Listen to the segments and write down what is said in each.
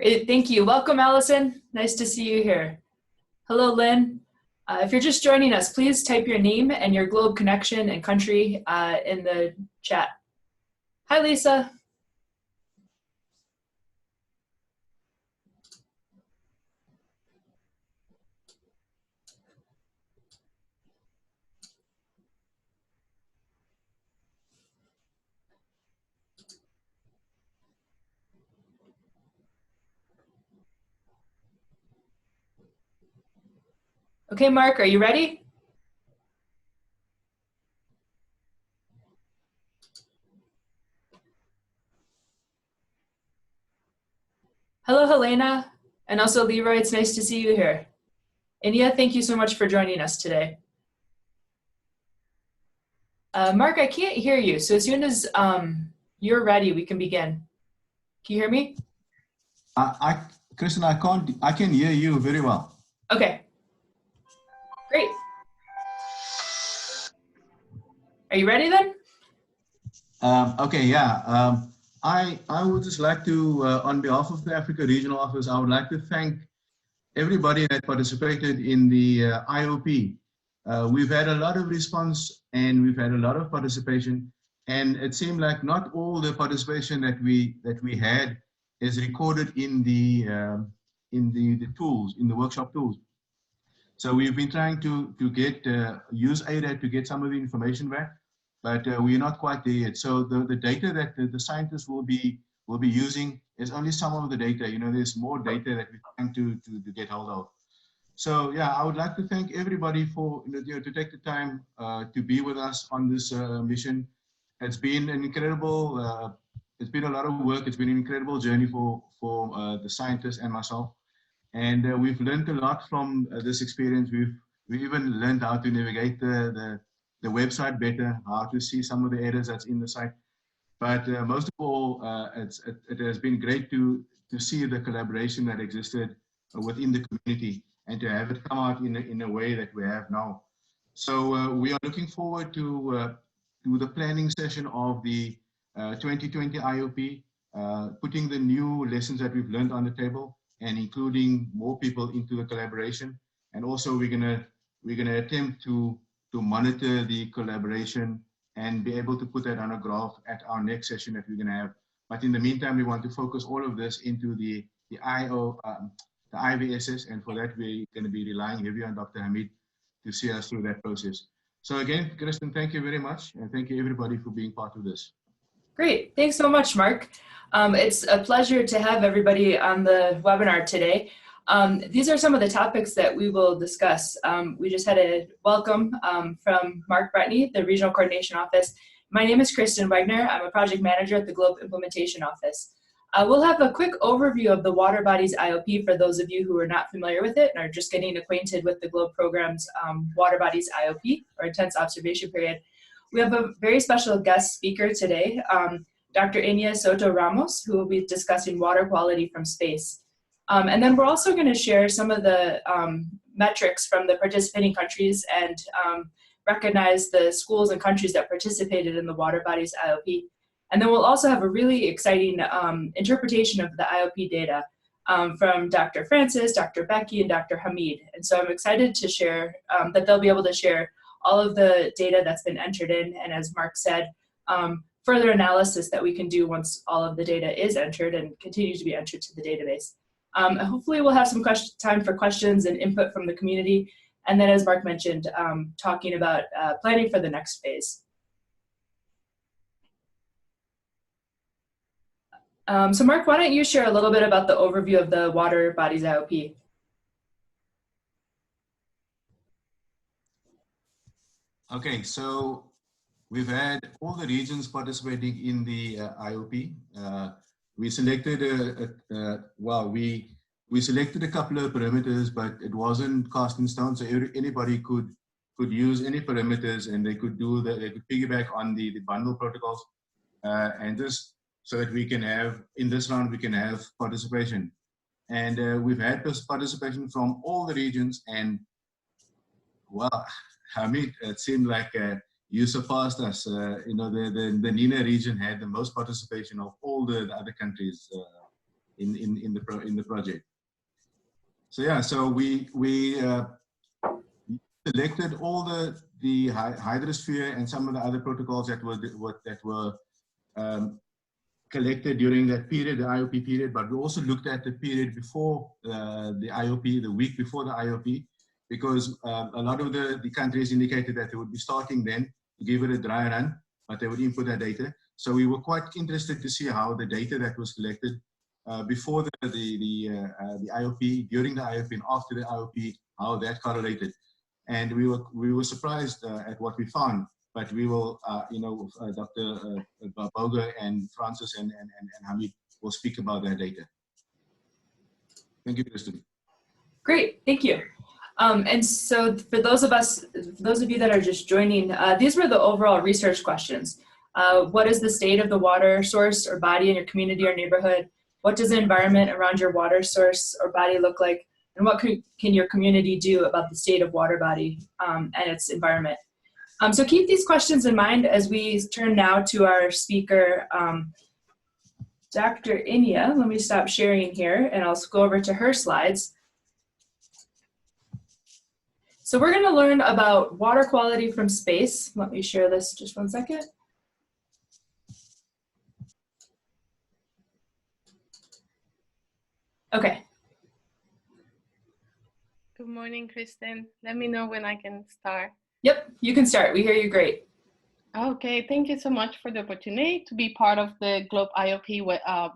Great, thank you. Welcome, Allison. Nice to see you here. Hello, Lynn. If you're just joining us, please type your name and your globe connection and country in the chat. Hi, Lisa. Okay, Mark, are you ready? Hello, Helena, and also Leroy, it's nice to see you here. India, thank you so much for joining us today. Mark, I can't hear you, so as soon as you're ready, we can begin. Can you hear me? Kristin, I can hear you very well. Okay, great. Are you ready then? Okay, yeah. I would just like to, on behalf of the Africa Regional Office, I would like to thank everybody that participated in the IOP. We've had a lot of response and we've had a lot of participation, and it seemed like not all the participation that we had is recorded in the tools, in the workshop tools. So we've been trying to get use ADA to get some of the information back, but we're not quite there yet. So the data that the scientists will be using is only some of the data. You know, there's more data that we're trying to get hold of. So yeah, I would like to thank everybody for to take the time to be with us on this mission. It's been an incredible. It's been a lot of work. It's been an incredible journey for the scientists and myself. And we've learned a lot from this experience. We've even learned how to navigate the website better, how to see some of the errors that's in the site. But most of all, it has been great to see the collaboration that existed within the community and to have it come out in a way that we have now. So we are looking forward to the planning session of the 2020 IOP, putting the new lessons that we've learned on the table, and including more people into the collaboration. And also we're gonna attempt to monitor the collaboration and be able to put that on a graph at our next session that we're gonna have. But in the meantime, we want to focus all of this into the IVSS, and for that we're gonna be relying heavily on Dr. Hameed to see us through that process. So again, Kristin, thank you very much, and thank you everybody for being part of this. Great, thanks so much, Mark. It's a pleasure to have everybody on the webinar today. These are some of the topics that we will discuss. We just had a welcome from Mark Bretney, the Regional Coordination Office. My name is Kristin Wagner. I'm a project manager at the Globe Implementation Office. We'll have a quick overview of the Water Bodies IOP for those of you who are not familiar with it and are just getting acquainted with the Globe program's Water Bodies IOP, or Intense Observation Period. We have a very special guest speaker today, Dr. Enya Soto Ramos, who will be discussing water quality from space. And then we're also going to share some of the metrics from the participating countries and recognize the schools and countries that participated in the Water Bodies IOP. And then we'll also have a really exciting interpretation of the IOP data from Dr. Francis, Dr. Becky, and Dr. Hameed. And so I'm excited to share that they'll be able to share all of the data that's been entered in, and as Mark said, further analysis that we can do once all of the data is entered and continue to be entered to the database. Hopefully we'll have some time for questions and input from the community, and then as Mark mentioned, talking about planning for the next phase. So Mark, why don't you share a little bit about the overview of the Water Bodies IOP? Okay, so we've had all the regions participating in the IOP. We selected we selected a couple of parameters, but it wasn't cast in stone, so anybody could use any parameters, and they could piggyback on the bundle protocols, and just so that we can have, in this round, we can have participation. And we've had this participation from all the regions, and well, Hameed, it seemed like you surpassed us. You know, the NINA region had the most participation of all the other countries. in the project. So yeah, so we selected all the hydrosphere and some of the other protocols that were collected during that period, the IOP period, but we also looked at the period before the IOP, the week before the IOP, because a lot of the countries indicated that they would be starting then to give it a dry run, but they would input that data. So we were quite interested to see how the data that was collected before the IOP, during the IOP, and after the IOP, how that correlated. And we were surprised at what we found. But we will, Dr. Berger and Francis and Hameed will speak about that data. Thank you, Kristin. Great, thank you. And so for those of you that are just joining, these were the overall research questions. What is the state of the water source or body in your community or neighborhood? What does the environment around your water source or body look like? And what can your community do about the state of water body and its environment? So keep these questions in mind as we turn now to our speaker, Dr. Inya. Let me stop sharing here and I'll go over to her slides. So we're going to learn about water quality from space. Let me share this just one second. Okay. Good morning, Kristin. Let me know when I can start. Yep, you can start. We hear you great. Okay, thank you so much for the opportunity to be part of the Globe IOP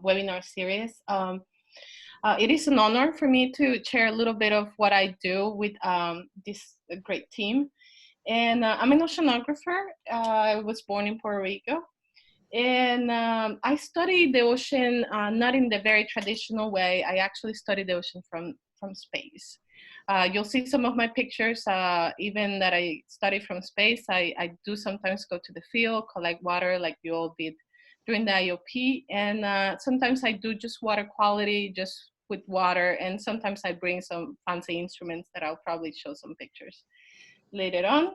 webinar series. It is an honor for me to share a little bit of what I do with this great team. And I'm an oceanographer. I was born in Puerto Rico. And I studied the ocean, not in the very traditional way. I actually studied the ocean from space. You'll see some of my pictures, even that I study from space. I do sometimes go to the field, collect water like you all did during the IOP. And sometimes I do just water quality, just with water. And sometimes I bring some fancy instruments that I'll probably show some pictures later on.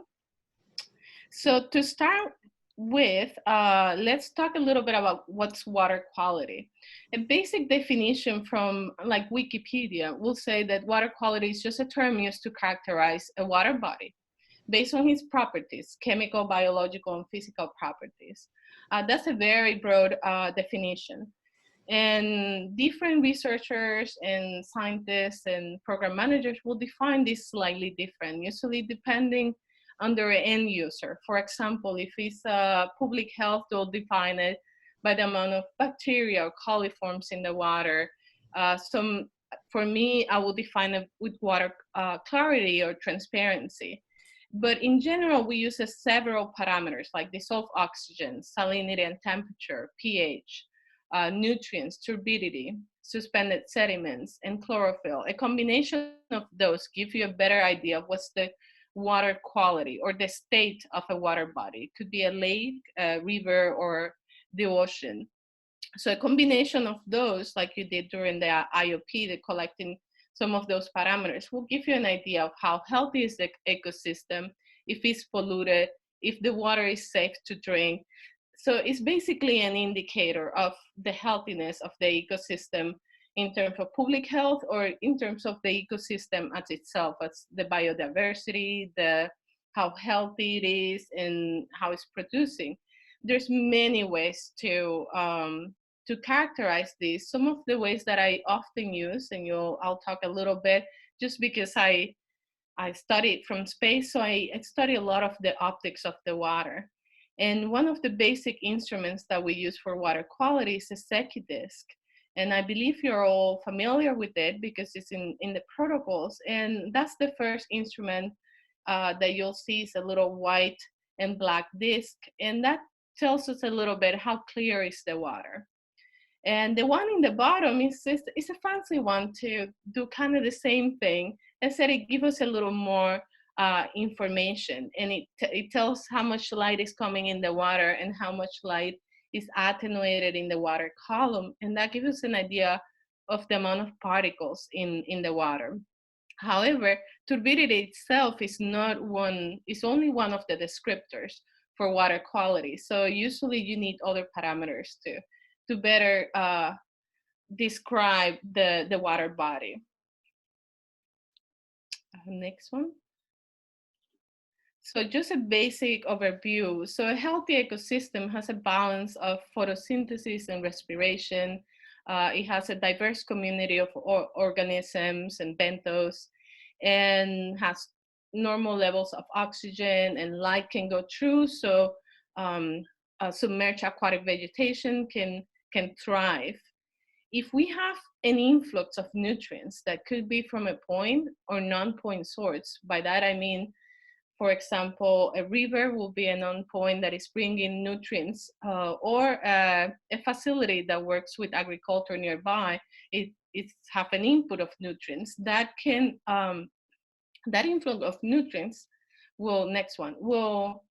So to start with, let's talk a little bit about what's water quality. A basic definition from like Wikipedia will say that water quality is just a term used to characterize a water body based on its properties, chemical, biological, and physical properties. That's a very broad definition. And different researchers and scientists and program managers will define this slightly different, usually depending on their end user. For example, if it's public health, they'll define it by the amount of bacteria or coliforms in the water. For me, I will define it with water clarity or transparency. But in general, we use several parameters like dissolved oxygen, salinity and temperature, pH, nutrients, turbidity, suspended sediments, and chlorophyll. A combination of those give you a better idea of what's the water quality or the state of a water body. It could be a lake, a river, or the ocean. So a combination of those, like you did during the IOP, the collecting some of those parameters, will give you an idea of how healthy is the ecosystem, if it's polluted, if the water is safe to drink. So it's basically an indicator of the healthiness of the ecosystem in terms of public health or in terms of the ecosystem as itself, as the biodiversity, how healthy it is, and how it's producing. There's many ways to characterize this. Some of the ways that I often use, and I'll talk a little bit, just because I studied from space, so I study a lot of the optics of the water. And one of the basic instruments that we use for water quality is a Secchi disc. And I believe you're all familiar with it because it's in the protocols. And that's the first instrument that you'll see is a little white and black disc. And that tells us a little bit how clear is the water. And the one in the bottom is a fancy one to do kind of the same thing, except it gives us a little more information. And it tells how much light is coming in the water and how much light is attenuated in the water column, and that gives us an idea of the amount of particles in the water. However, turbidity itself is only one of the descriptors for water quality. So usually you need other parameters to better describe the water body. Next one. So just a basic overview. So a healthy ecosystem has a balance of photosynthesis and respiration. It has a diverse community of organisms and benthos, and has normal levels of oxygen and light can go through. So submerged aquatic vegetation can thrive. If we have an influx of nutrients that could be from a point or non-point source, by that I mean, for example, a river will be a non-point that is bringing nutrients, or a facility that works with agriculture nearby, it have an input of nutrients that can, that influx of nutrients will, next one, will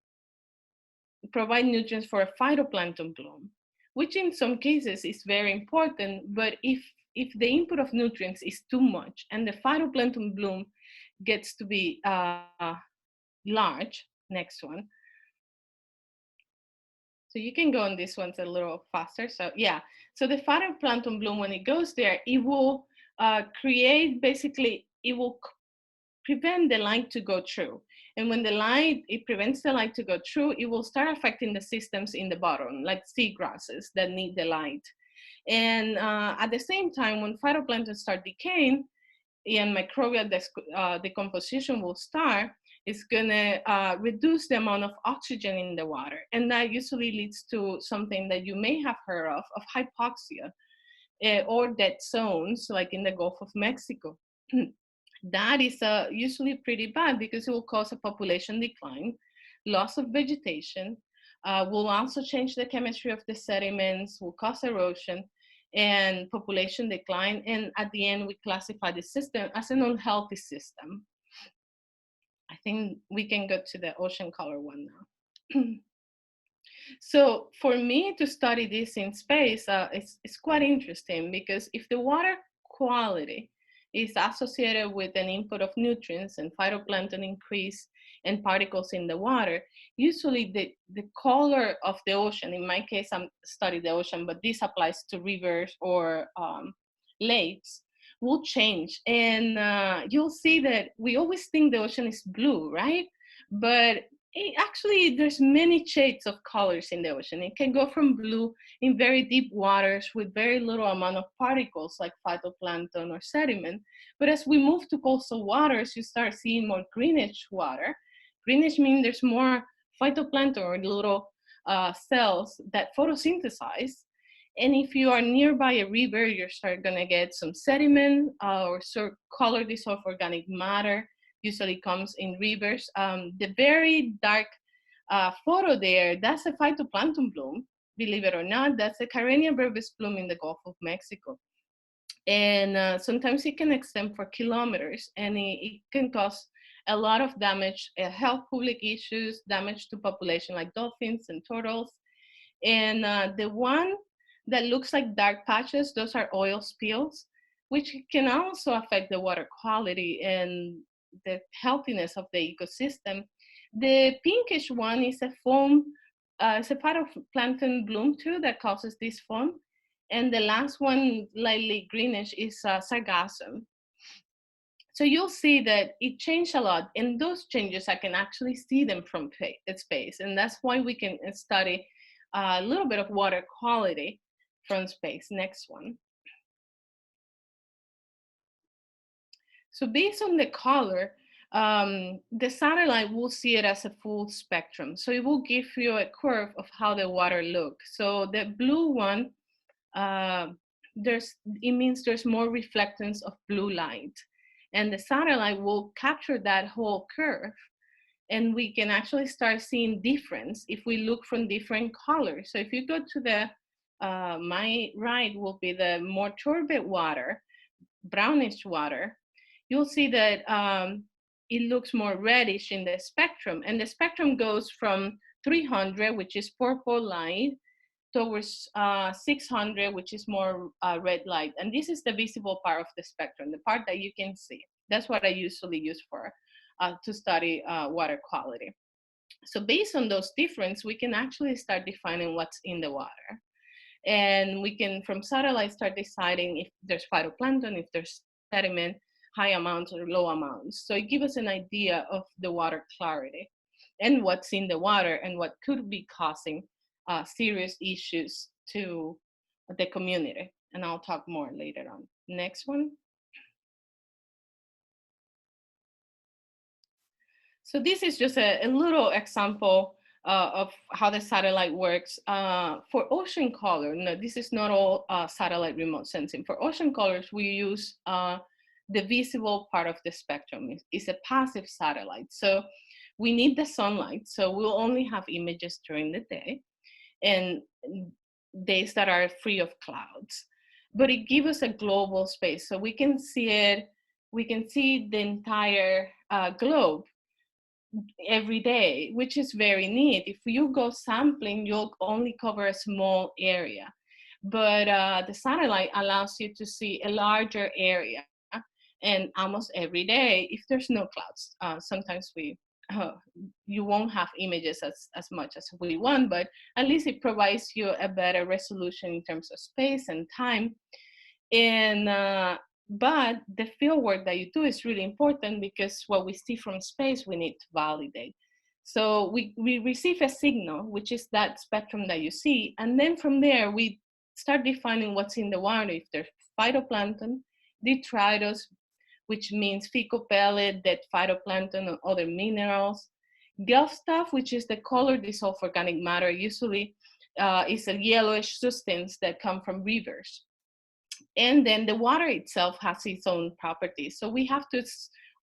provide nutrients for a phytoplankton bloom, which in some cases is very important, but if the input of nutrients is too much and the phytoplankton bloom gets to be large, next one. So you can go on this one's a little faster. So yeah, so the phytoplankton bloom, when it goes there, it will create, basically, it will prevent the light to go through. And when it prevents the light to go through, it will start affecting the systems in the bottom, like seagrasses that need the light. And at the same time, when phytoplankton start decaying and microbial decomposition will start, it's gonna reduce the amount of oxygen in the water. And that usually leads to something that you may have heard of hypoxia, or dead zones, like in the Gulf of Mexico. That is usually pretty bad because it will cause a population decline, loss of vegetation, will also change the chemistry of the sediments, will cause erosion and population decline. And at the end, we classify the system as an unhealthy system. I think we can go to the ocean color one now. So for me to study this in space, it's quite interesting, because if the water quality is associated with an input of nutrients and phytoplankton increase and particles in the water, usually the color of the ocean, in my case, I'm studying the ocean, but this applies to rivers or lakes, will change. And you'll see that we always think the ocean is blue, right? But actually, there's many shades of colors in the ocean. It can go from blue in very deep waters with very little amount of particles like phytoplankton or sediment. But as we move to coastal waters, you start seeing more greenish water. Greenish means there's more phytoplankton or little cells that photosynthesize. And if you are nearby a river, you're start gonna get some sediment or color dissolved organic matter. Usually comes in rivers. The very dark photo there, that's a phytoplankton bloom, believe it or not. That's a Carenia brevis bloom in the Gulf of Mexico. And sometimes it can extend for kilometers, and it can cause a lot of damage, health, public issues, damage to population like dolphins and turtles. And the one that looks like dark patches, those are oil spills, which can also affect the water quality and the healthiness of the ecosystem. The pinkish one is a foam, it's a phytoplankton bloom too that causes this foam. And the last one, lightly greenish, is sargassum. So you'll see that it changed a lot, and those changes, I can actually see them from space. And that's why we can study a little bit of water quality from space. Next one. So based on the color, the satellite will see it as a full spectrum. So it will give you a curve of how the water looks. So the blue one, it means there's more reflectance of blue light. And the satellite will capture that whole curve. And we can actually start seeing difference if we look from different colors. So if you go to the, my right will be the more turbid water, brownish water. You'll see that it looks more reddish in the spectrum. And the spectrum goes from 300, which is purple light, towards 600, which is more red light. And this is the visible part of the spectrum, the part that you can see. That's what I usually use for to study water quality. So based on those differences, we can actually start defining what's in the water. And we can, from satellite, start deciding if there's phytoplankton, if there's sediment, high amounts or low amounts. So it gives us an idea of the water clarity and what's in the water and what could be causing serious issues to the community. And I'll talk more later on. Next one. So this is just a little example of how the satellite works. For ocean color, no, this is not all satellite remote sensing. For ocean colors, we use the visible part of the spectrum. It's a passive satellite. So we need the sunlight. So we'll only have images during the day and days that are free of clouds. But it gives us a global space. So we can see it, we can see the entire globe every day, which is very neat. If you go sampling, you'll only cover a small area. But the satellite allows you to see a larger area. And almost every day, if there's no clouds, sometimes you won't have images as much as we want, but at least it provides you a better resolution in terms of space and time. And but the field work that you do is really important, because what we see from space, we need to validate. So we receive a signal, which is that spectrum that you see. And then from there, we start defining what's in the water. If there's phytoplankton, detritus, which means fecal pellet, dead phytoplankton, and other minerals. Gelf stuff, which is the color dissolved organic matter, usually is a yellowish substance that come from rivers. And then the water itself has its own properties. So we have to,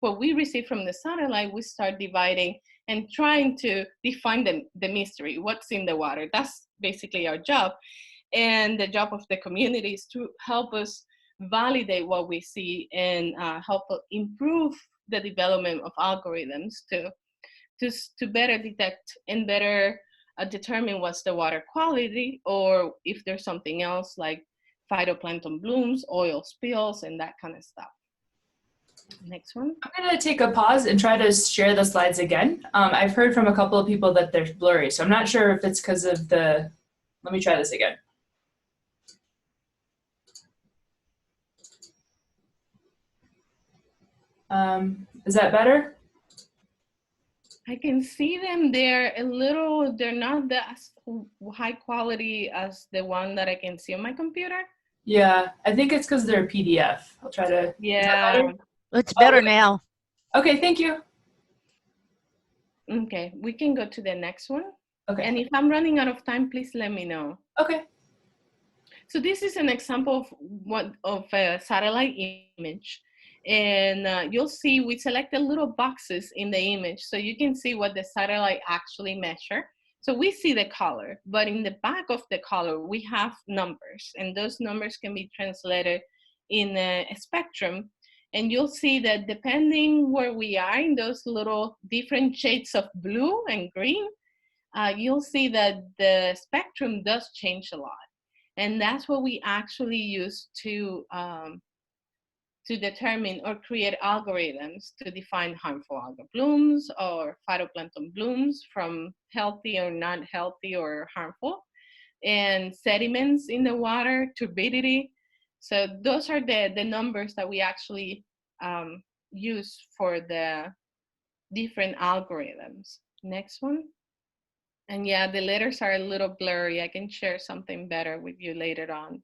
what we receive from the satellite, we start dividing and trying to define the mystery, what's in the water. That's basically our job. And the job of the community is to help us validate what we see and help improve the development of algorithms to better detect and better determine what's the water quality, or if there's something else like phytoplankton blooms, oil spills, and that kind of stuff. Next one. I'm going to take a pause and try to share the slides again. I've heard from a couple of people that they're blurry, so I'm not sure if it's because of the, let me try this again. Is that better? I can see them. They're a little, they're not as high quality as the one that I can see on my computer. Yeah, I think it's because they're PDF. I'll try to, yeah. It's better now. Okay, thank you. Okay, we can go to the next one. Okay. And if I'm running out of time, please let me know. Okay. So this is an example of a satellite image. And you'll see we selected little boxes in the image so you can see what the satellite actually measure. So we see the color, but in the back of the color, we have numbers, and those numbers can be translated in a spectrum. And you'll see that depending where we are in those little different shades of blue and green, you'll see that the spectrum does change a lot. And that's what we actually use to determine or create algorithms to define harmful algal blooms or phytoplankton blooms from healthy or not healthy or harmful, and sediments in the water, turbidity. So those are the numbers that we actually use for the different algorithms. Next one. And yeah, the letters are a little blurry. I can share something better with you later on.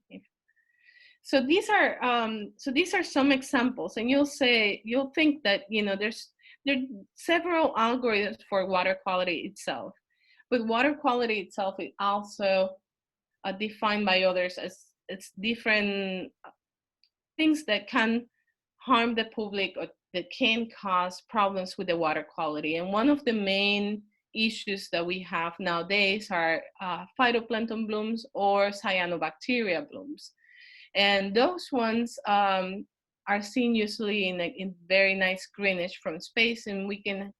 So these are some examples, and you'll think that there are several algorithms for water quality itself, but water quality itself is also defined by others as it's different things that can harm the public or that can cause problems with the water quality. And one of the main issues that we have nowadays are phytoplankton blooms or cyanobacteria blooms. And those ones are seen usually in very nice greenish from space, and we can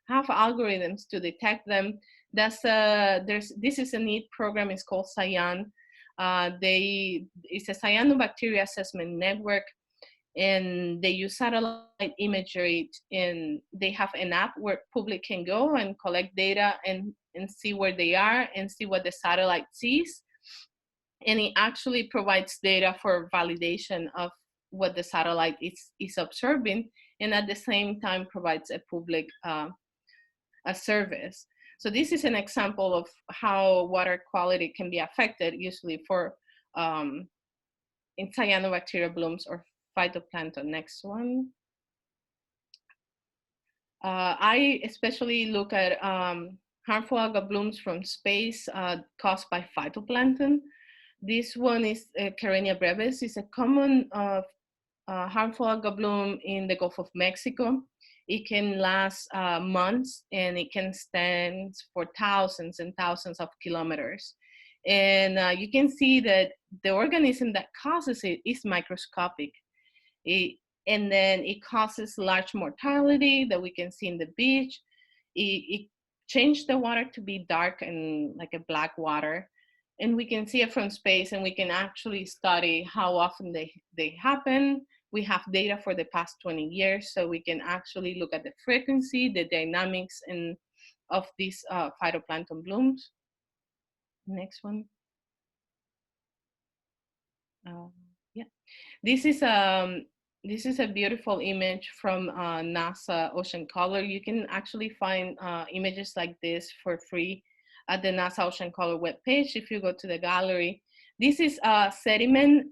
have algorithms to detect them. This is a neat program. It's called Cyan. It's a cyanobacteria assessment network, and they use satellite imagery, and they have an app where public can go and collect data and see where they are and see what the satellite sees. and it actually provides data for validation of what the satellite is observing, and at the same time provides a public a service. So this is an example of how water quality can be affected, usually for in cyanobacteria blooms or phytoplankton. Next one. I especially look at harmful algal blooms from space caused by phytoplankton. This one is Carenia brevis. It's a common harmful algal bloom in the Gulf of Mexico. It can last months, and it can stand for thousands and thousands of kilometers. And you can see that the organism that causes it is microscopic. And then it causes large mortality that we can see in the beach. It changed the water to be dark and like a black water. And we can see it from space, and we can actually study how often they happen. We have data for the past 20 years, so we can actually look at the frequency, the dynamics of these phytoplankton blooms. Next one. Yeah, this is a beautiful image from NASA Ocean Color. You can actually find images like this for free at the NASA Ocean Color webpage if you go to the gallery. This is sediment.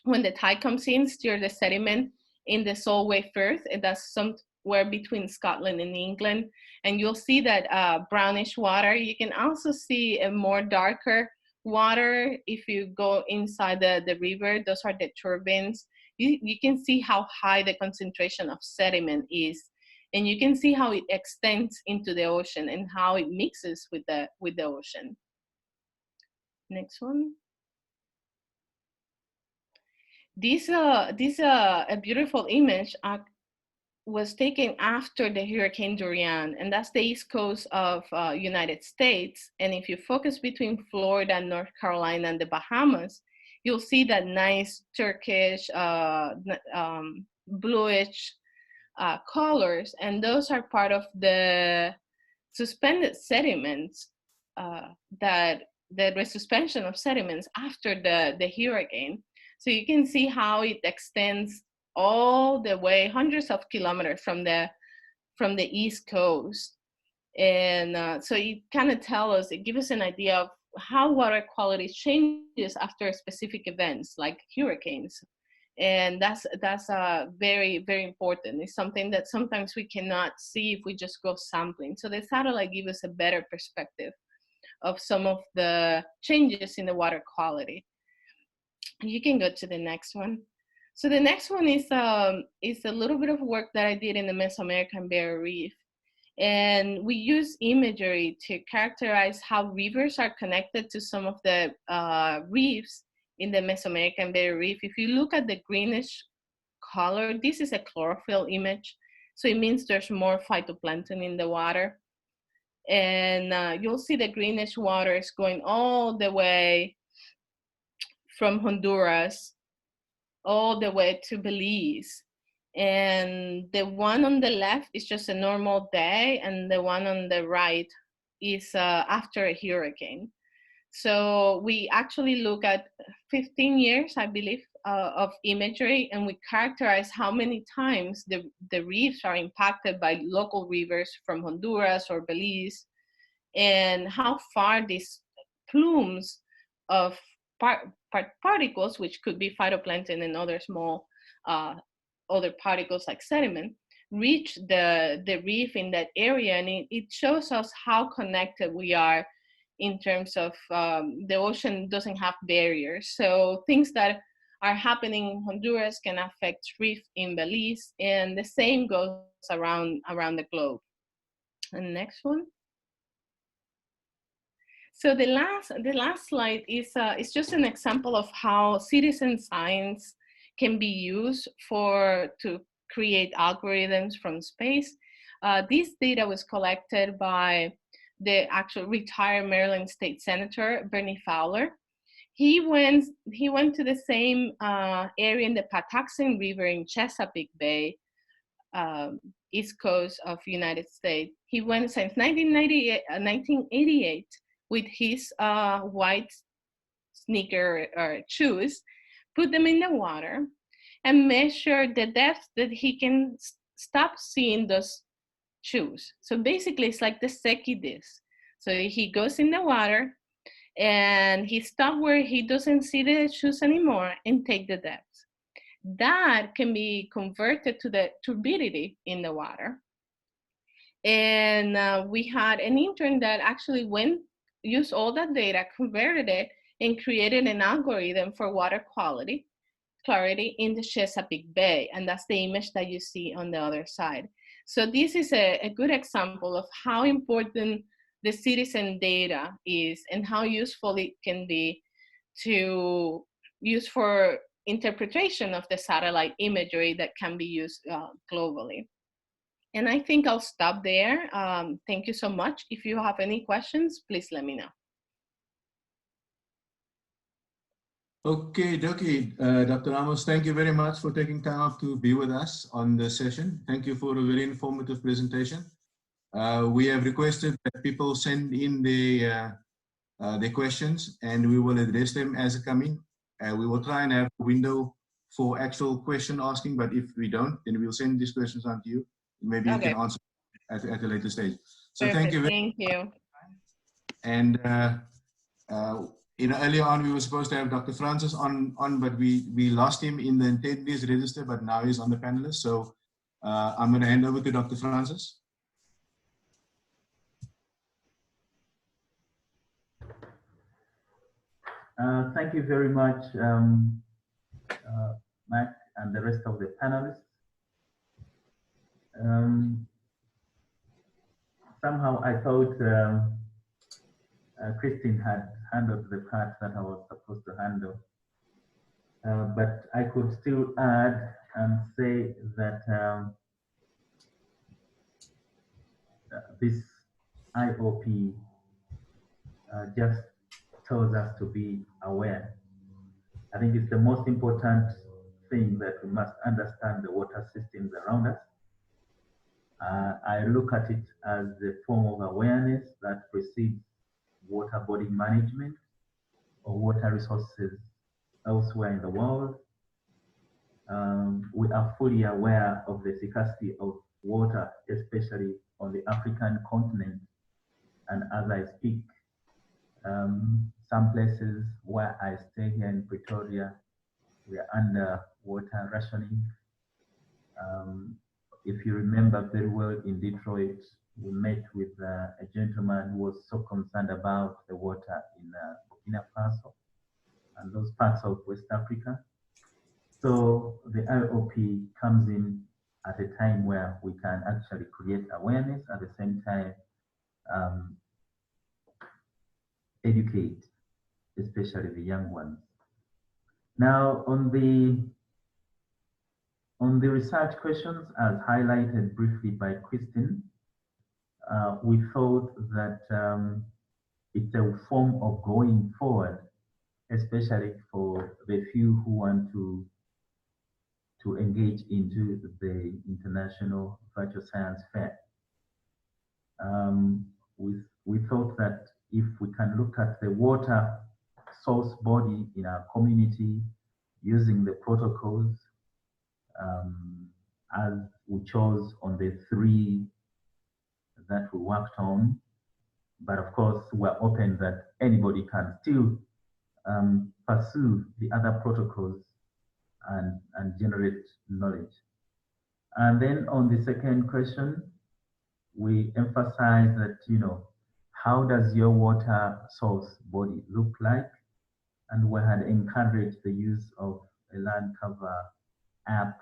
When the tide comes in, steer the sediment in the Solway Firth, and that's somewhere between Scotland and England. And you'll see that brownish water. You can also see a more darker water if you go inside the river. Those are the turbines. You can see how high the concentration of sediment is, and you can see how it extends into the ocean and how it mixes with the ocean. Next one. This a beautiful image was taken after the Hurricane Durian, and that's the east coast of United States. And if you focus between Florida, North Carolina, and the Bahamas, you'll see that nice turquoise, bluish colors, and those are part of the suspended sediments that the resuspension of sediments after the hurricane. So you can see how it extends all the way, hundreds of kilometers from the East Coast. And so it kind of it gives us an idea of how water quality changes after specific events like hurricanes. And that's very, very important. It's something that sometimes we cannot see if we just go sampling. So the satellite gives us a better perspective of some of the changes in the water quality. You can go to the next one. So the next one is a little bit of work that I did in the Mesoamerican Barrier Reef. And we use imagery to characterize how rivers are connected to some of the reefs in the Mesoamerican Barrier Reef. If you look at the greenish color, this is a chlorophyll image. So it means there's more phytoplankton in the water. And you'll see the greenish waters going all the way from Honduras all the way to Belize. And the one on the left is just a normal day, and the one on the right is after a hurricane. So we actually look at 15 years, I believe, of imagery, and we characterize how many times the reefs are impacted by local rivers from Honduras or Belize, and how far these plumes of particles, which could be phytoplankton and other small other particles like sediment, reach the reef in that area. And it shows us how connected we are in terms of the ocean doesn't have barriers. So things that are happening in Honduras can affect reef in Belize, and the same goes around the globe. And next one. So the last slide is just an example of how citizen science can be used to create algorithms from space. This data was collected by the actual retired Maryland State Senator, Bernie Fowler. He went to the same area in the Patuxent River in Chesapeake Bay, east coast of United States. He went since 1988 with his white sneaker or shoes, put them in the water, and measure the depth that he can stop seeing those shoes. So basically, it's like the Seki disc. So he goes in the water, and he stops where he doesn't see the shoes anymore and take the depth. That can be converted to the turbidity in the water. And we had an intern that actually used all that data, converted it, and created an algorithm for water clarity in the Chesapeake Bay. And that's the image that you see on the other side. So this is a good example of how important the citizen data is and how useful it can be to use for interpretation of the satellite imagery that can be used globally. And I think I'll stop there. Thank you so much. If you have any questions, please let me know. Okay, dokie. Dr. Ramos, thank you very much for taking time out to be with us on the session. Thank you for a very informative presentation. We have requested that people send in their questions, and we will address them as they come in. We will try and have a window for actual question asking, but if we don't, then we'll send these questions on to you. Maybe you can answer at a later stage. So Perfect. Thank you. Thank you. And earlier on, we were supposed to have Dr. Francis on, but we lost him in the attendees register, but now he's on the panelist. So I'm going to hand over to Dr. Francis. Thank you very much, Matt and the rest of the panelists. Somehow I thought Kristin had handled the part that I was supposed to handle. But I could still add and say that this IOP just tells us to be aware. I think it's the most important thing that we must understand the water systems around us. I look at it as a form of awareness that precedes water body management or water resources elsewhere in the world. We are fully aware of the scarcity of water, especially on the African continent. And as I speak, some places where I stay here in Pretoria, we are under water rationing. If you remember very well, in Detroit, we met with a gentleman who was so concerned about the water in Burkina Faso and those parts of West Africa. So the IOP comes in at a time where we can actually create awareness, at the same time educate, especially the young ones. Now, on the research questions, as highlighted briefly by Kristin, we thought that it's a form of going forward, especially for the few who want to engage into the International Virtual Science Fair. We thought that if we can look at the water source body in our community using the protocols as we chose on the 3 that we worked on, but of course we're open that anybody can still pursue the other protocols and generate knowledge. And then on the second question, we emphasize that, how does your water source body look like? And we had encouraged the use of a land cover app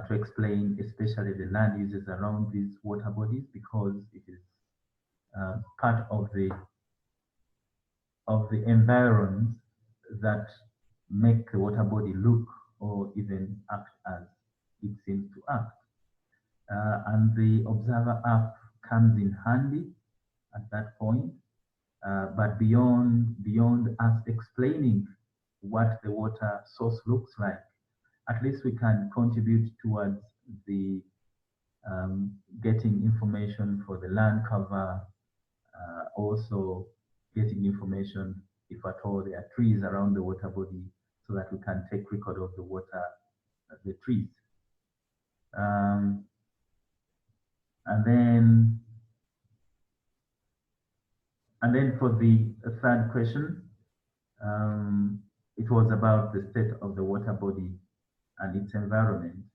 to explain especially the land uses around these water bodies, because it is part of the environs that make the water body look or even act as it seems to act. And the Observer app comes in handy at that point. But beyond us explaining what the water source looks like, at least we can contribute towards the getting information for the land cover, also getting information if at all there are trees around the water body, so that we can take record of the water, the trees. And then for the third question, it was about the state of the water body and its environment.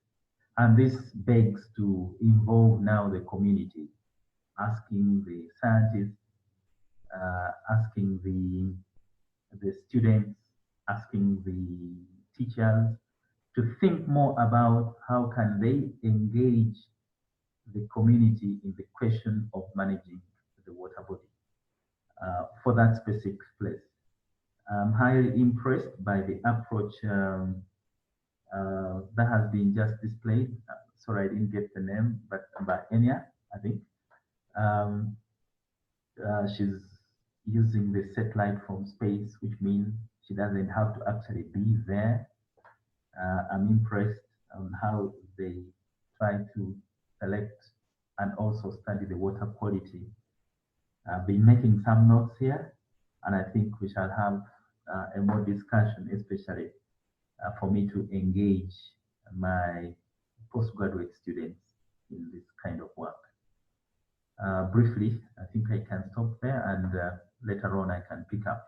And this begs to involve now the community, asking the scientists, asking the students, asking the teachers to think more about how can they engage the community in the question of managing the water body for that specific place. I'm highly impressed by the approach that has been just displayed. Sorry, I didn't get the name, but by Enya, I think. She's using the satellite from space, which means she doesn't have to actually be there. I'm impressed on how they try to select and also study the water quality. I've been making some notes here, and I think we shall have a more discussion, especially for me to engage my postgraduate students in this kind of work. Briefly, I think I can stop there, and later on I can pick up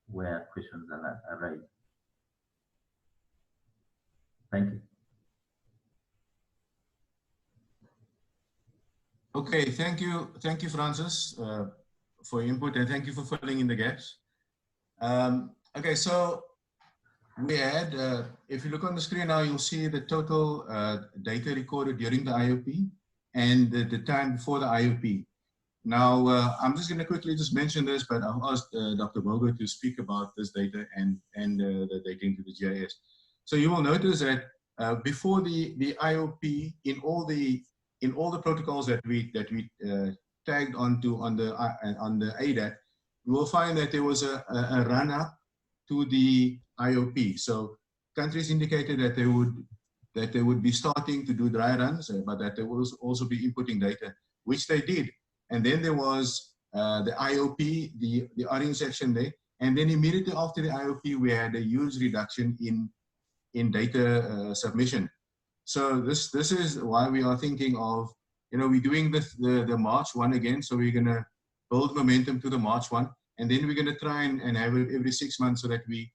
where questions arise. Thank you. Okay, thank you, Francis, for your input, and thank you for filling in the gaps. Okay, so we had, if you look on the screen now, you'll see the total data recorded during the IOP and the time before the IOP. Now, I'm just going to quickly just mention this, but I'll ask Dr. Berger to speak about this data and the data into the GIS. So you will notice that before the IOP, in all the protocols that we tagged onto on the ADAT, you will find that there was a run-up to the IOP. So countries indicated that they would be starting to do dry runs, but that they will also be inputting data, which they did. And then there was the IOP, the orange section there, and then immediately after the IOP, we had a huge reduction in data submission. So this is why we are thinking of, we're doing the March 1 again, so we're going to build momentum to the March 1, and then we're going to try and have it every 6 months so that we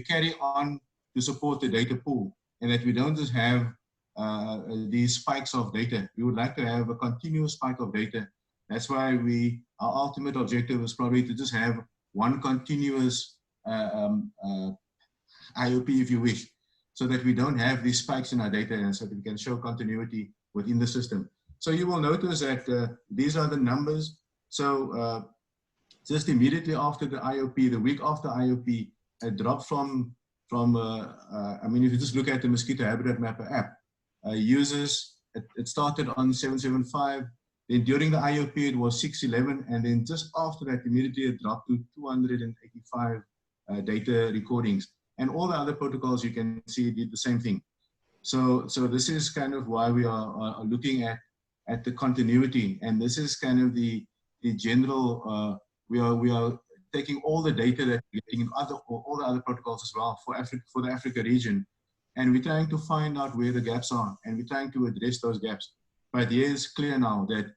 carry on to support the data pool, and that we don't just have these spikes of data. We would like to have a continuous spike of data. That's why our ultimate objective is probably to just have one continuous IOP, if you wish, so that we don't have these spikes in our data, and so that we can show continuity within the system. So you will notice that these are the numbers. So just immediately after the IOP, the week after IOP, a drop from I mean, if you just look at the Mosquito Habitat Mapper app, users, it started on 775, then during the IOP it was 611, and then just after that immediately it dropped to 285 data recordings. And all the other protocols you can see did the same thing. So this is kind of why we are looking at the continuity, and this is kind of the general, we are taking all the data that we're getting in all the other protocols as well for the Africa region, and we're trying to find out where the gaps are, and we're trying to address those gaps. But here it's clear now that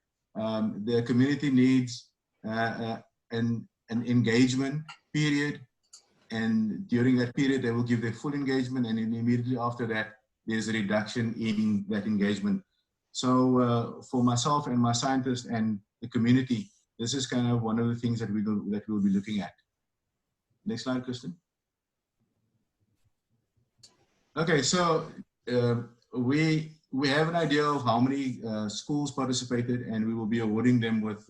the community needs an engagement period, and during that period they will give their full engagement, and then immediately after that there's a reduction in that engagement. So for myself and my scientists and the community, this is kind of one of the things that we'll be looking at. Next slide, Kristin. Okay, so we have an idea of how many schools participated, and we will be awarding them with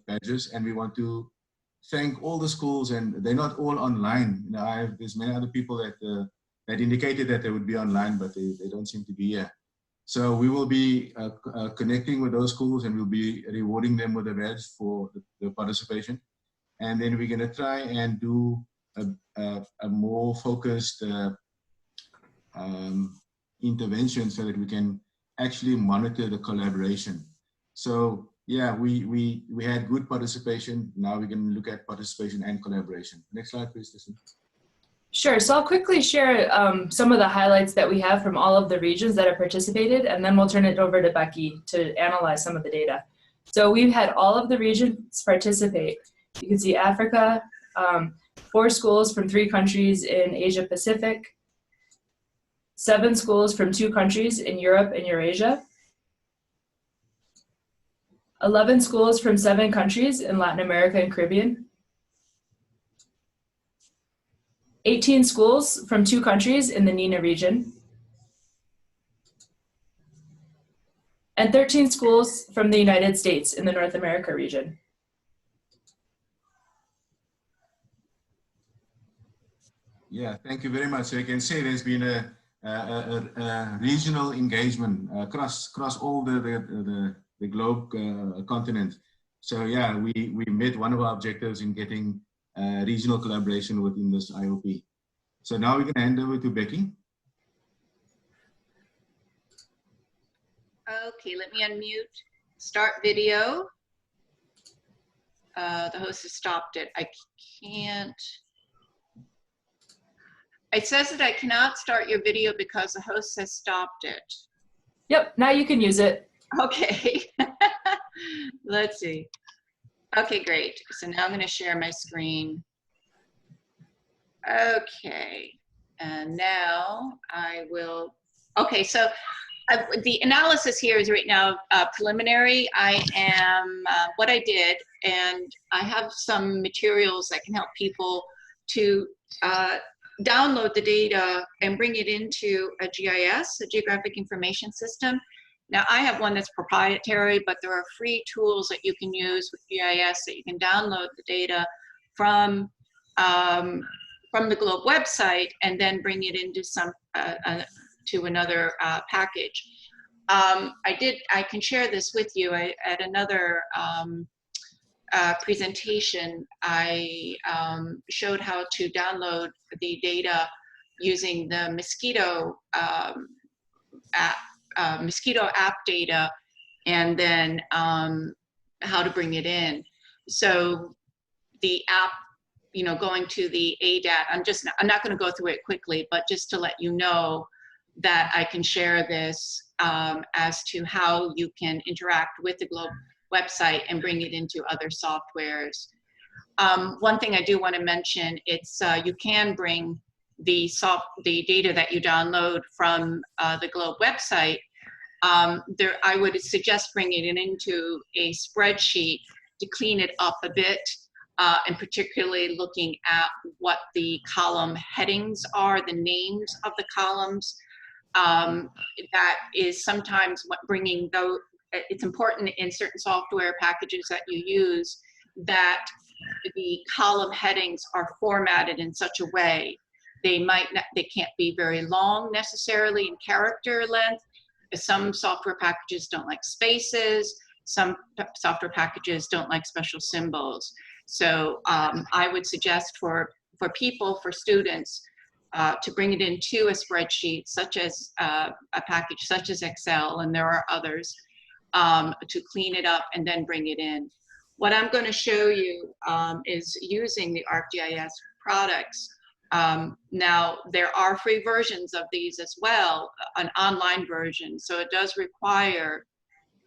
badges, and we want to thank all the schools, and they're not all online. There's many other people that indicated that they would be online, but they don't seem to be here. So we will be connecting with those schools, and we'll be rewarding them with a badge for the participation. And then we're going to try and do a more focused intervention so that we can actually monitor the collaboration. So yeah, we had good participation. Now we can look at participation and collaboration. Next slide, please, Kristin. Sure, so I'll quickly share some of the highlights that we have from all of the regions that have participated, and then we'll turn it over to Becky to analyze some of the data. So we've had all of the regions participate. You can see Africa, 4 schools from 3 countries in Asia Pacific, 7 schools from 2 countries in Europe and Eurasia, 11 schools from 7 countries in Latin America and Caribbean, 18 schools from 2 countries in the NENA region, and 13 schools from the United States in the North America region. Yeah, thank you very much. So you can see there's been a regional engagement across all the globe continent. So yeah, we met one of our objectives in getting regional collaboration within this IOP. So now we can hand over to Becky. Okay, let me unmute. Start video. The host has stopped it. I can't. It says that I cannot start your video because the host has stopped it. Yep, now you can use it. Okay. Let's see. Okay, great. So now I'm going to share my screen. Okay. And now I will. Okay, so the analysis here is right now preliminary. I am what I did, and I have some materials that can help people to download the data and bring it into a GIS, a Geographic Information System. Now I have one that's proprietary, but there are free tools that you can use with GIS that you can download the data from the Globe website and then bring it into some to another package. I can share this with you. At another presentation, I showed how to download the data using the Mosquito app data, and then how to bring it in. So the app, you know, going to the ADAT, I'm not going to go through it quickly, but just to let you know that I can share this as to how you can interact with the Globe website and bring it into other softwares. One thing I do want to mention, it's you can bring the data that you download from the Globe website. I would suggest bringing it into a spreadsheet to clean it up a bit, and particularly looking at what the column headings are, the names of the columns. That is sometimes what bringing those. It's important in certain software packages that you use that the column headings are formatted in such a way they can't be very long necessarily in character length. Some software packages don't like spaces. Some software packages don't like special symbols. So I would suggest for students to bring it into a spreadsheet, such as a package such as Excel, and there are others, to clean it up and then bring it in. What I'm going to show you is using the ArcGIS products. Now, there are free versions of these as well, an online version. So it does require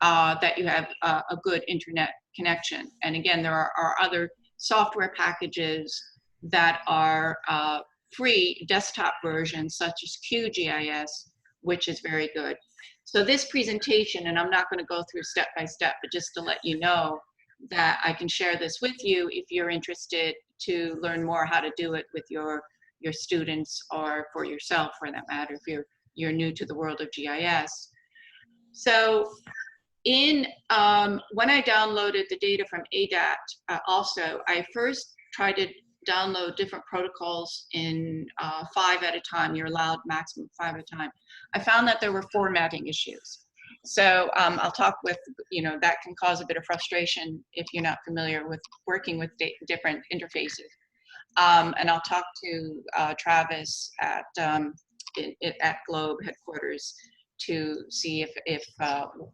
that you have a good internet connection. And again, there are other software packages that are free desktop versions, such as QGIS, which is very good. So this presentation, and I'm not going to go through step by step, but just to let you know that I can share this with you if you're interested to learn more how to do it with your students, or for yourself for that matter, if you're new to the world of GIS. So when I downloaded the data from ADAT, also, I first tried to download different protocols in 5 at a time. You're allowed maximum 5 at a time. I found that there were formatting issues. So I'll talk with, that can cause a bit of frustration if you're not familiar with working with different interfaces. And I'll talk to Travis at Globe headquarters to see if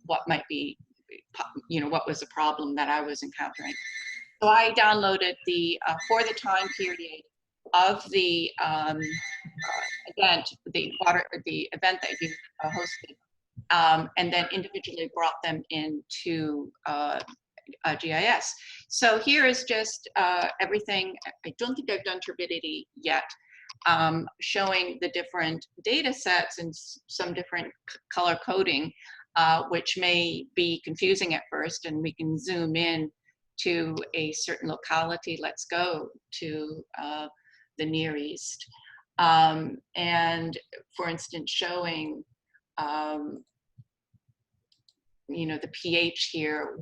what might be what was the problem that I was encountering. So I downloaded the, for the time period of the event, the event that you hosted, and then individually brought them into GIS. So here is just everything. I don't think I've done turbidity yet, showing the different data sets and some different color coding, which may be confusing at first, and we can zoom in to a certain locality. Let's go to the Near East. And for instance, showing the pH here,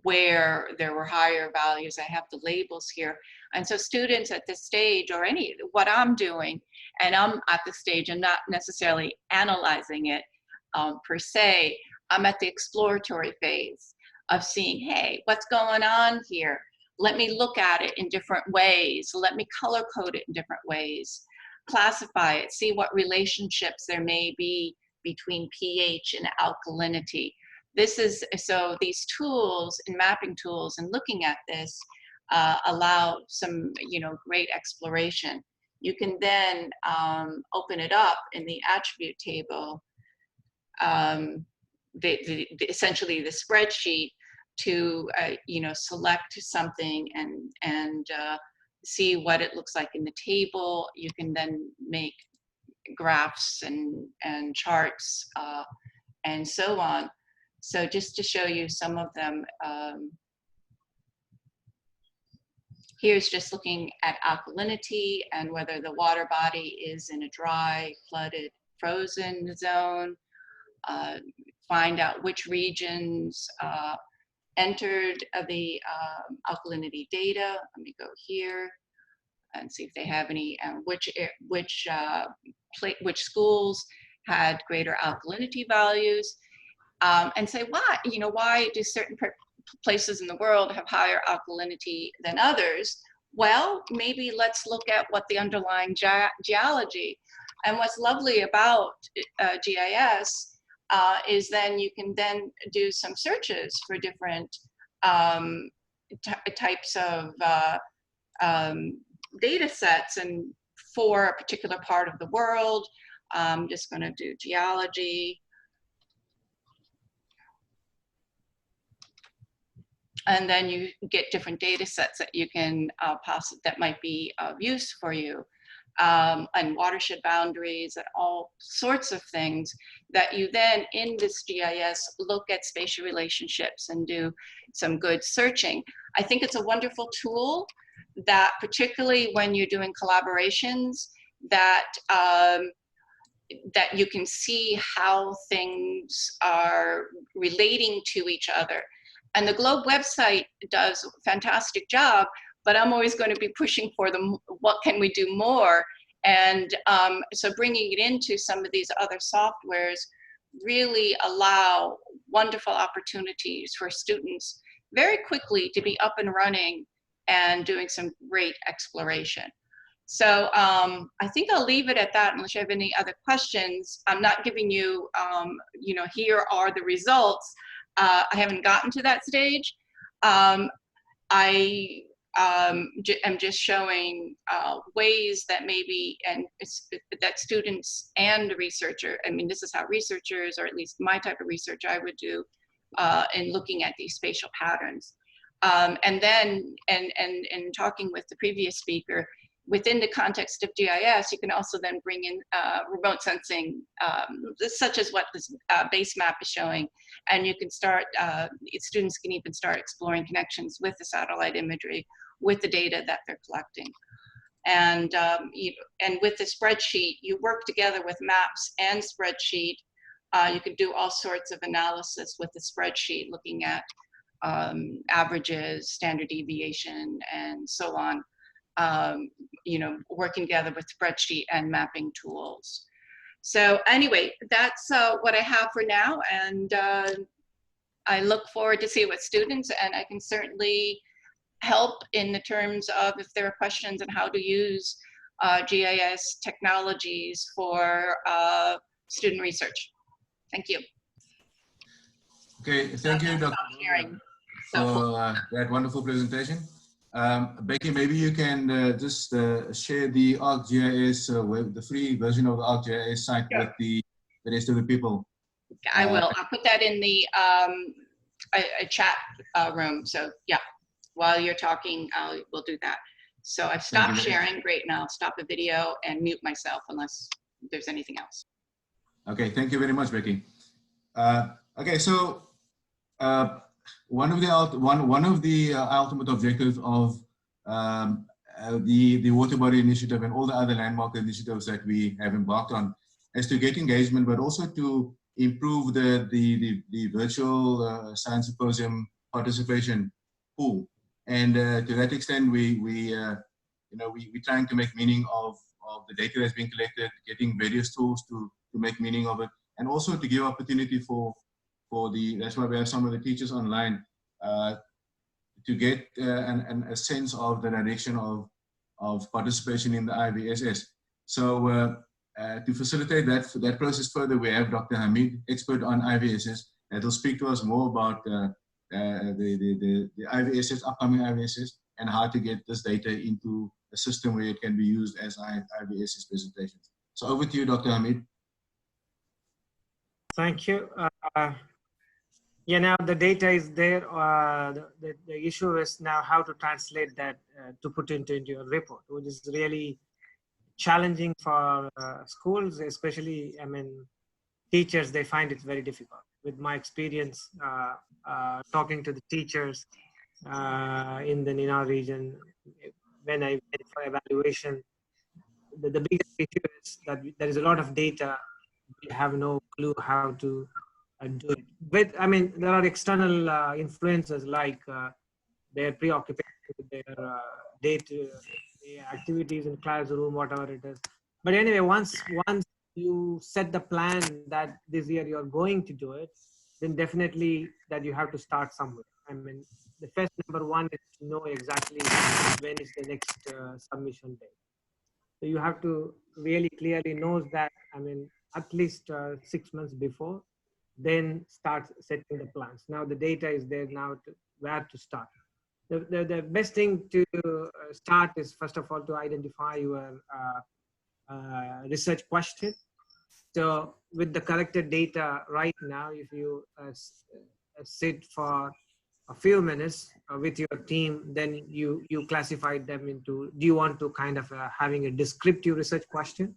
where there were higher values. I have the labels here. And so students at this stage, or what I'm doing, and I'm at the stage and not necessarily analyzing it per se, I'm at the exploratory phase of seeing, hey, what's going on here? Let me look at it in different ways. Let me color code it in different ways, classify it, see what relationships there may be between pH and alkalinity. So these tools and mapping tools and looking at this allow some, great exploration. You can then open it up in the attribute table, essentially the spreadsheet, to select something and see what it looks like in the table. You can then make graphs and charts and so on. So just to show you some of them, here's just looking at alkalinity and whether the water body is in a dry, flooded, frozen zone. Find out which regions entered the alkalinity data. Let me go here and see if they have any, which schools had greater alkalinity values. And say, why do certain places in the world have higher alkalinity than others? Well, maybe let's look at what the underlying geology. And what's lovely about GIS is then you can then do some searches for different types of data sets and for a particular part of the world. I'm just going to do geology. And then you get different data sets that you can that might be of use for you, and watershed boundaries and all sorts of things that you then in this GIS look at spatial relationships and do some good searching. I think it's a wonderful tool that, particularly when you're doing collaborations, that that you can see how things are relating to each other. And the Globe website does a fantastic job, but I'm always going to be pushing for what can we do more? And so bringing it into some of these other softwares really allow wonderful opportunities for students very quickly to be up and running and doing some great exploration. So I think I'll leave it at that unless you have any other questions. I'm not giving you, here are the results. I haven't gotten to that stage. I am just showing ways that maybe, and that students and the researcher, I mean, this is how researchers, or at least my type of research I would do in looking at these spatial patterns. And then, and talking with the previous speaker, within the context of GIS, you can also then bring in remote sensing, such as what this base map is showing. And you can start, students can even start exploring connections with the satellite imagery, with the data that they're collecting. And, and with the spreadsheet, you work together with maps and spreadsheet. You can do all sorts of analysis with the spreadsheet, looking at averages, standard deviation, and so on. Working together with spreadsheet and mapping tools. So anyway, that's what I have for now, and I look forward to see what students, and I can certainly help in the terms of if there are questions on how to use GIS technologies for student research. Thank you. Okay, thank you, Dr. Sharing. for that wonderful presentation. Becky, maybe you can just share the ArcGIS, the free version of the ArcGIS site with the rest of the people. I will. I'll put that in the a chat room. So yeah, while you're talking, we'll do that. So I've stopped sharing. Great. Now I'll stop the video and mute myself unless there's anything else. Okay, thank you very much, Becky. Okay, so one of the ultimate objectives of the Water Body Initiative and all the other landmark initiatives that we have embarked on is to get engagement, but also to improve the virtual science symposium participation pool. And to that extent, we're trying to make meaning of the data that's being collected, getting various tools to make meaning of it, and also to give opportunity for that's why we have some of the teachers online to get a sense of the direction of participation in the IVSS. So to facilitate that process further, we have Dr. Hameed, expert on IVSS, that will speak to us more about the IVSS, upcoming IVSS, and how to get this data into a system where it can be used as IVSS presentations. So over to you, Dr. Hameed. Thank you. Yeah, now the data is there. The issue is now how to translate that to put into your report, which is really challenging for schools, especially, I mean, teachers, they find it very difficult. With my experience talking to the teachers in our region, when I went for evaluation, the biggest issue is that there is a lot of data. We have no clue how to do it. But I mean, there are external influences like their preoccupation with their day-to-day activities in classroom, whatever it is. But anyway, once you set the plan that this year you're going to do it, then definitely that you have to start somewhere. I mean, the first number one is to know exactly when is the next submission date. So you have to really clearly know that, I mean, at least 6 months before, then start setting the plans. Now the data is there now to where to start. The best thing to start is, first of all, to identify your research question. So with the collected data right now, if you sit for a few minutes with your team, then you classify them into, do you want to kind of having a descriptive research question?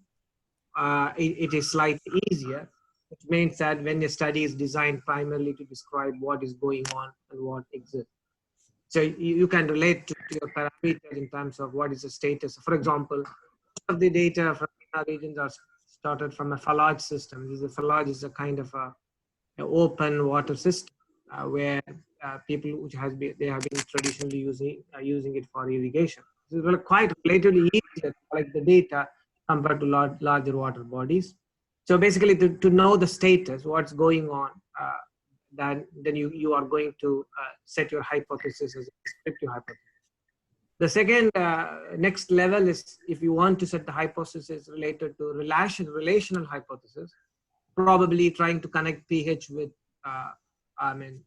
It is slightly easier, which means that when a study is designed primarily to describe what is going on and what exists. So you can relate to your parameters in terms of what is the status. For example, most of the data from our regions are started from a phallage system. The phallage is a kind of an open water system where people which have been traditionally using it for irrigation. It's quite relatively easier to collect the data compared to larger water bodies. So basically, to know the status, what's going on, then you are going to set your hypothesis as a descriptive hypothesis. The second next level is, if you want to set the hypothesis related to relational hypothesis, probably trying to connect pH with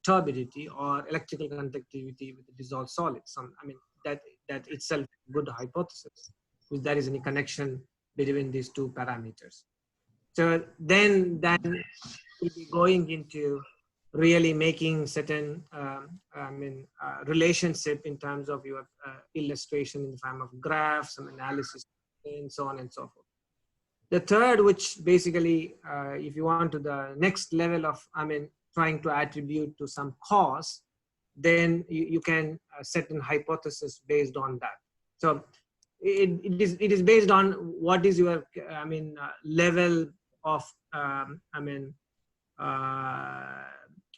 turbidity or electrical conductivity with the dissolved solids. That itself is a good hypothesis, if there is any connection between these two parameters. So then we'll be going into really making certain relationship in terms of your illustration in the form of graphs, some analysis, and so on and so forth. The third, which basically, if you want to the next level of, trying to attribute to some cause, then you can set an hypothesis based on that. So it is based on what is your, level of,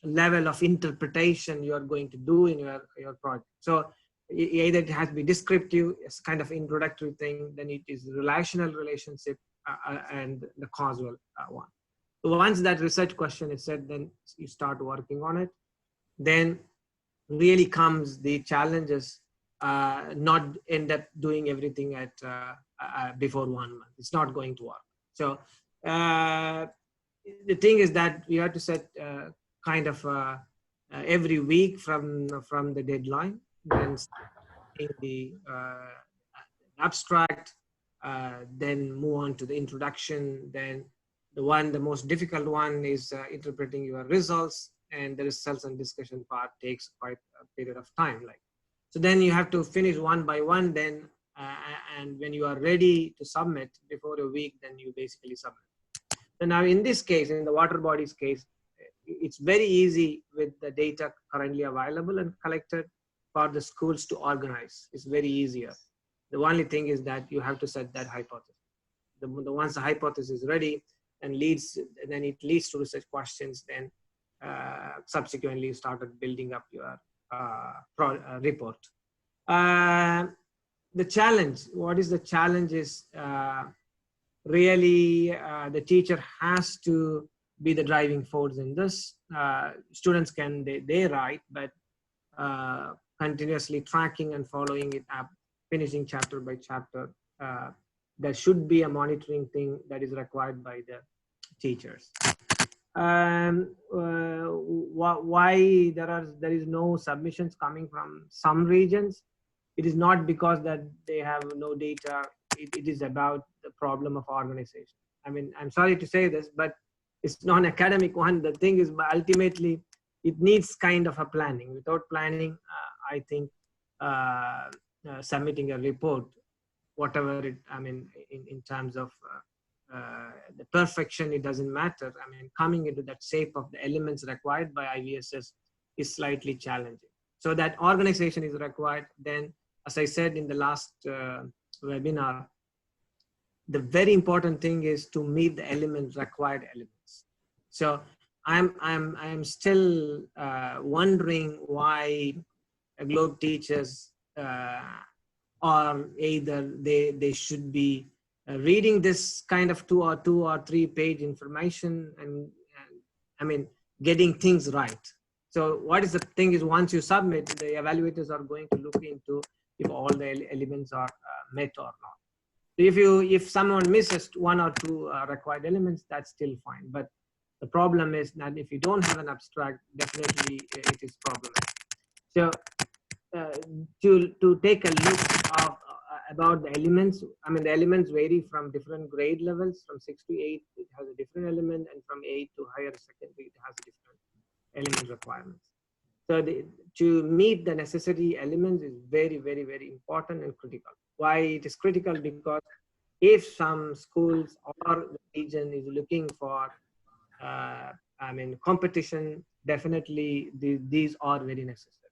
level of interpretation you are going to do in your project. So either it has to be descriptive, it's kind of introductory thing, then it is relational relationship and the causal one. So once that research question is set, then you start working on it. Then really comes the challenges, not end up doing everything at before 1 month. It's not going to work. So the thing is that we have to set kind of every week from the deadline, then the abstract, then move on to the introduction. Then the most difficult one is interpreting your results, and the results and discussion part takes quite a period of time. So then you have to finish one by one, then and when you are ready to submit before a week, then you basically submit. So now in this case, in the water bodies case, it's very easy with the data currently available and collected for the schools to organize. It's very easier. The only thing is that you have to set that hypothesis. Once the hypothesis is ready and then it leads to research questions, then subsequently started building up your report. The challenge, what is the challenge is really the teacher has to be the driving force in this. Students they write, but continuously tracking and following it up, finishing chapter by chapter. There should be a monitoring thing that is required by the teachers. Why there is no submissions coming from some regions? It is not because that they have no data. It is about the problem of organization. I mean, I'm sorry to say this, but it's not an academic one. The thing is, ultimately, it needs kind of a planning. Without planning, I think submitting a report, whatever it, I mean, in terms of the perfection, it doesn't matter. I mean, coming into that shape of the elements required by IVSS is slightly challenging. So that organization is required. Then, as I said in the last webinar, the very important thing is to meet the required elements. So I'm still wondering why Globe teachers or either they should be reading this kind of two or three page information and I mean getting things right. So what is the thing is, once you submit, the evaluators are going to look into if all the elements are met or not. If someone misses one or two required elements, that's still fine. But the problem is that if you don't have an abstract, definitely it is problematic. So to take a look about the elements, I mean the elements vary from different grade levels. From 6 to 8, it has a different element, and from 8 to higher secondary, it has a different element requirements. So to meet the necessary elements is very, very, very important and critical. Why it is critical? Because if some schools or the region is looking for, I mean, competition, definitely these are very necessary.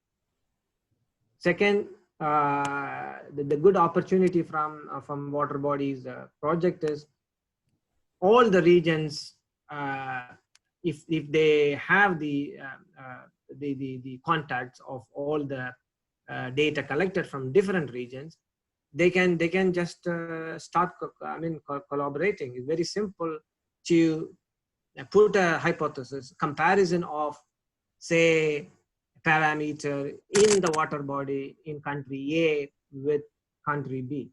Second, the good opportunity from water bodies project is all the regions, if they have the contacts of all the data collected from different regions, they can just start collaborating. It's very simple to put a hypothesis, comparison of, say, parameter in the water body in country A with country B.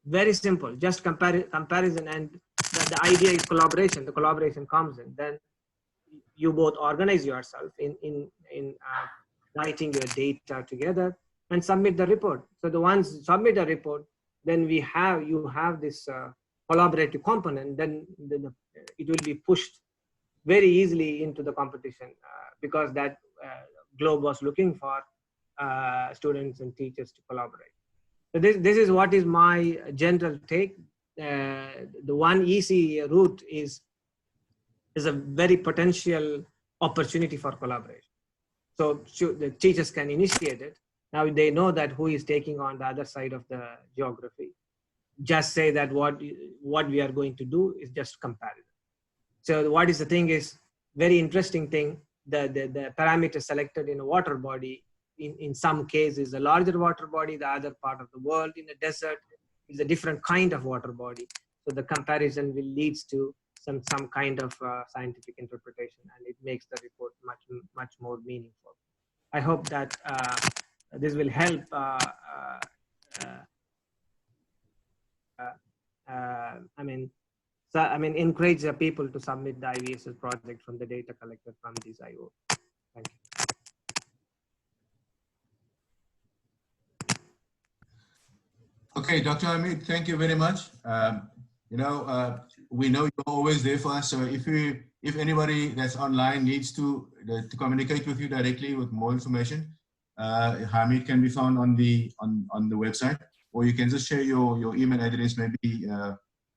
Very simple, just comparison, and the idea is collaboration. The collaboration comes in. Then you both organize yourself in writing your data together and submit the report. So the ones submit a report, then you have this collaborative component. Then it will be pushed very easily into the competition because that Globe was looking for students and teachers to collaborate. So this is what is my general take. The one easy route is a very potential opportunity for collaboration. So the teachers can initiate it. Now they know that who is taking on the other side of the geography. Just say that what we are going to do is just comparison. So what is the thing is very interesting thing. The parameter selected in a water body, in some cases a larger water body, the other part of the world in the desert is a different kind of water body. So the comparison will lead to some kind of scientific interpretation, and it makes the report much more meaningful. I hope that this will help encourage the people to submit the IVSS project from the data collected from these IO. Thank you. Okay, Dr. Hameed, thank you very much. We know you're always there for us. So if anybody that's online needs to communicate with you directly with more information, Hameed can be found on the website, or you can just share your email address maybe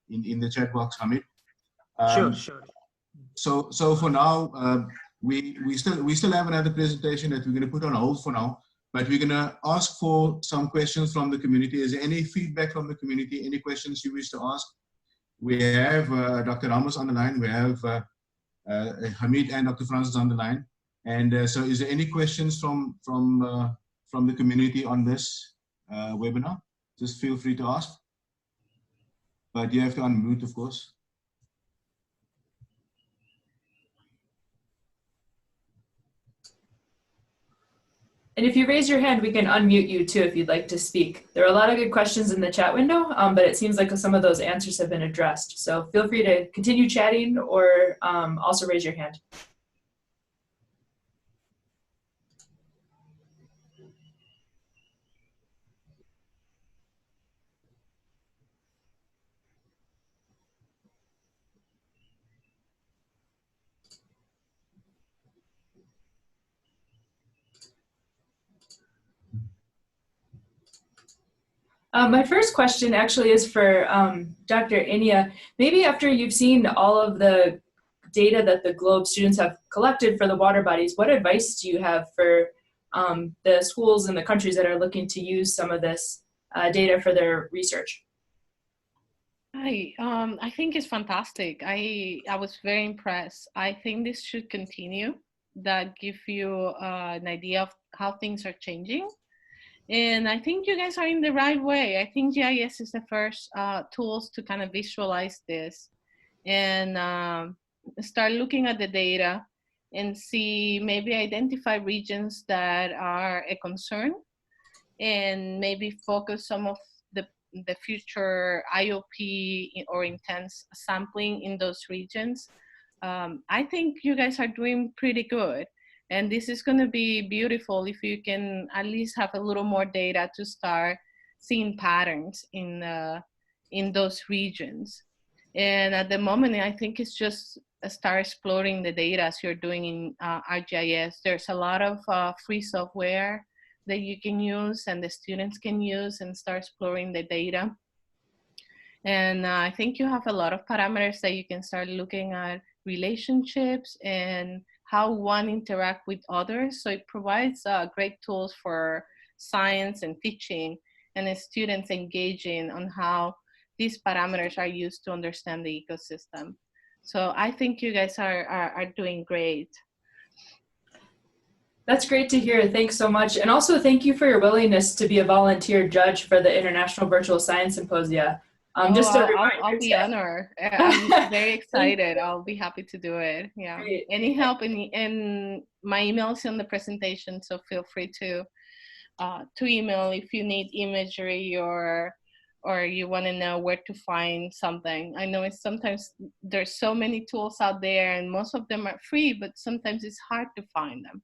in the chat box, Hameed. Sure. So for now, we still have another presentation that we're going to put on hold for now. But we're going to ask for some questions from the community. Is there any feedback from the community? Any questions you wish to ask? We have Dr. Ramos on the line. We have Hameed and Dr. Francis on the line. And so is there any questions from the community on this webinar? Just feel free to ask. But you have to unmute, of course. And if you raise your hand, we can unmute you too if you'd like to speak. There are a lot of good questions in the chat window, but it seems like some of those answers have been addressed. So feel free to continue chatting or also raise your hand. My first question actually is for Dr. Inya. Maybe after you've seen all of the data that the GLOBE students have collected for the water bodies, what advice do you have for the schools and the countries that are looking to use some of this data for their research? I think it's fantastic. I was very impressed. I think this should continue. That give you an idea of how things are changing. And I think you guys are in the right way. I think GIS is the first tools to kind of visualize this and start looking at the data and see, maybe identify regions that are a concern and maybe focus some of the future IOP or intense sampling in those regions. I think you guys are doing pretty good. And this is going to be beautiful if you can at least have a little more data to start seeing patterns in those regions. And at the moment, I think it's just start exploring the data as you're doing in ArcGIS. There's a lot of free software that you can use and the students can use and start exploring the data. And I think you have a lot of parameters that you can start looking at relationships and how one interact with others. So it provides great tools for science and teaching and the students engaging on how these parameters are used to understand the ecosystem. So I think you guys are doing great. That's great to hear. Thanks so much. And also thank you for your willingness to be a volunteer judge for the International Virtual Science Symposia. Just a reminder, I'll be honored. I'm very excited. I'll be happy to do it. Yeah. Great. Any help in my emails in the presentation, so feel free to email if you need imagery or you want to know where to find something. I know it's sometimes there's so many tools out there and most of them are free, but sometimes it's hard to find them.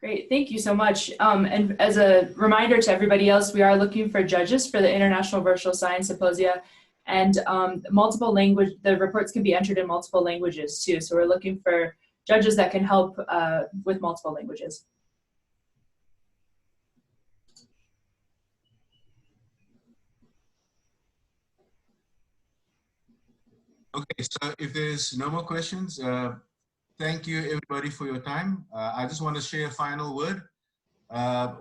Great, thank you so much. And as a reminder to everybody else, we are looking for judges for the International Virtual Science Symposia, and the reports can be entered in multiple languages too. So we're looking for judges that can help with multiple languages. Okay, so if there's no more questions, thank you everybody for your time. I just want to share a final word.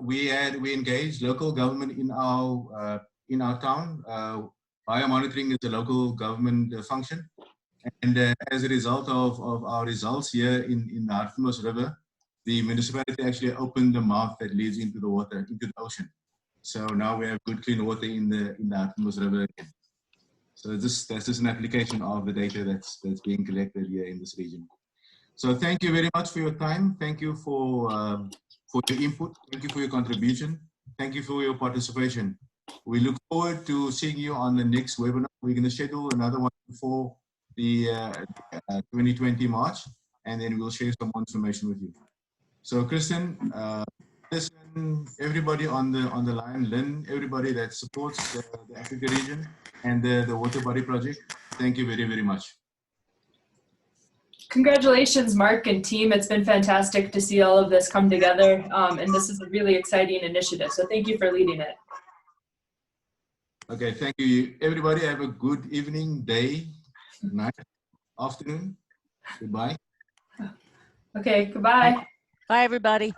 We engaged local government in our town. Biomonitoring is a local government function, and as a result of our results here in the Ramos River, the municipality actually opened the mouth that leads into the water, into the ocean. So now we have good clean water in the Ramos River again. So that's just an application of the data that's being collected here in this region. So thank you very much for your time. Thank you for your input. Thank you for your contribution. Thank you for your participation. We look forward to seeing you on the next webinar. We're going to schedule another one for the 2020 March, and then we'll share some more information with you. So Kristin, Listen, everybody on the line, Lynn, everybody that supports the Africa region and the Water Body Project. Thank you very, very much. Congratulations, Mark and team. It's been fantastic to see all of this come together, and this is a really exciting initiative. So thank you for leading it. Okay, thank you. Everybody have a good evening, day, night, afternoon. Goodbye. Okay, goodbye. Bye, everybody.